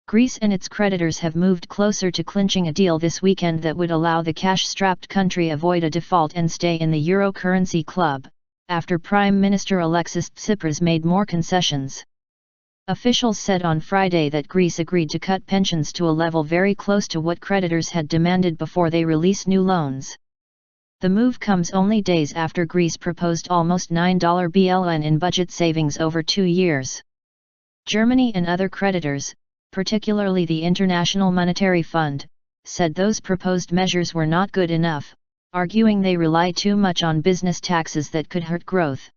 Greece and its creditors have moved closer to clinching a deal this weekend that would allow the cash-strapped country avoid a default and stay in the euro currency club, after Prime Minister Alexis Tsipras made more concessions. Officials said on Friday that Greece agreed to cut pensions to a level very close to what creditors had demanded before they release new loans. The move comes only days after Greece proposed almost $9 billion in budget savings over 2 years. Germany and other creditors, particularly the International Monetary Fund, said those proposed measures were not good enough, arguing they rely too much on business taxes that could hurt growth.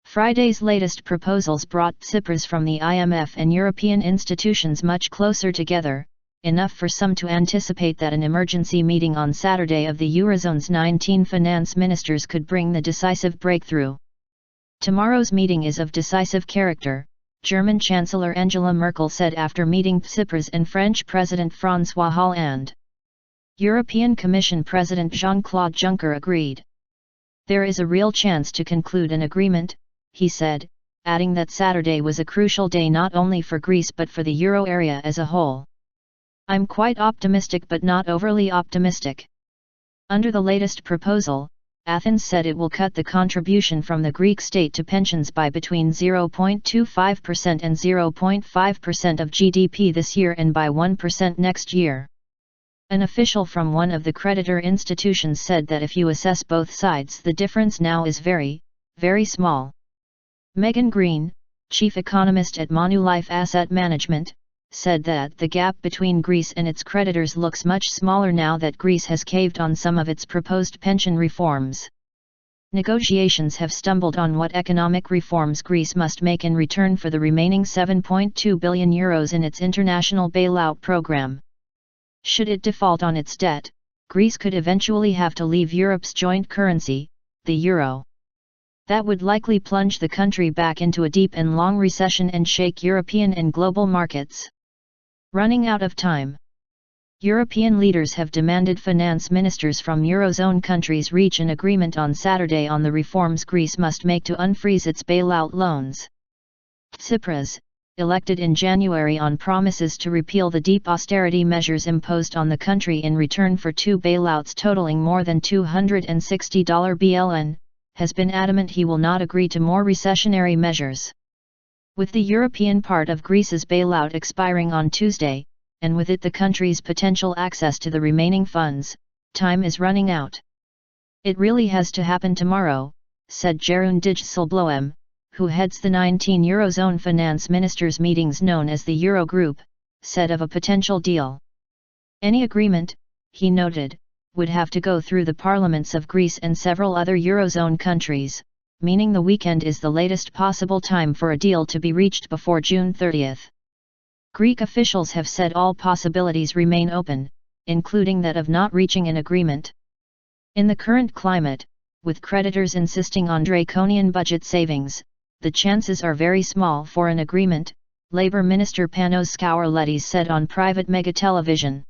Friday's latest proposals brought Tsipras from the IMF and European institutions much closer together, enough for some to anticipate that an emergency meeting on Saturday of the Eurozone's 19 finance ministers could bring the decisive breakthrough. Tomorrow's meeting is of decisive character, German Chancellor Angela Merkel said after meeting Tsipras and French President François Hollande. European Commission President Jean-Claude Juncker agreed. There is a real chance to conclude an agreement, he said, adding that Saturday was a crucial day not only for Greece but for the euro area as a whole. I'm quite optimistic but not overly optimistic. Under the latest proposal, Athens said it will cut the contribution from the Greek state to pensions by between 0.25% and 0.5% of GDP this year and by 1% next year. An official from one of the creditor institutions said that if you assess both sides, the difference now is very, very small. Megan Green, chief economist at Manulife Asset Management, said that the gap between Greece and its creditors looks much smaller now that Greece has caved on some of its proposed pension reforms. Negotiations have stumbled on what economic reforms Greece must make in return for the remaining €7.2 billion in its international bailout program. Should it default on its debt, Greece could eventually have to leave Europe's joint currency, the euro. That would likely plunge the country back into a deep and long recession and shake European and global markets. Running out of time. European leaders have demanded finance ministers from eurozone countries reach an agreement on Saturday on the reforms Greece must make to unfreeze its bailout loans. Tsipras, elected in January on promises to repeal the deep austerity measures imposed on the country in return for 2 bailouts totaling more than $260 billion, has been adamant he will not agree to more recessionary measures. With the European part of Greece's bailout expiring on Tuesday, and with it the country's potential access to the remaining funds, time is running out. It really has to happen tomorrow, said Jeroen Dijsselbloem, who heads the 19 Eurozone finance ministers' meetings known as the Eurogroup, said of a potential deal. Any agreement, he noted, would have to go through the parliaments of Greece and several other Eurozone countries, meaning the weekend is the latest possible time for a deal to be reached before June 30. Greek officials have said all possibilities remain open, including that of not reaching an agreement. In the current climate, with creditors insisting on draconian budget savings, the chances are very small for an agreement, Labour Minister Panos Kourletis said on private mega television.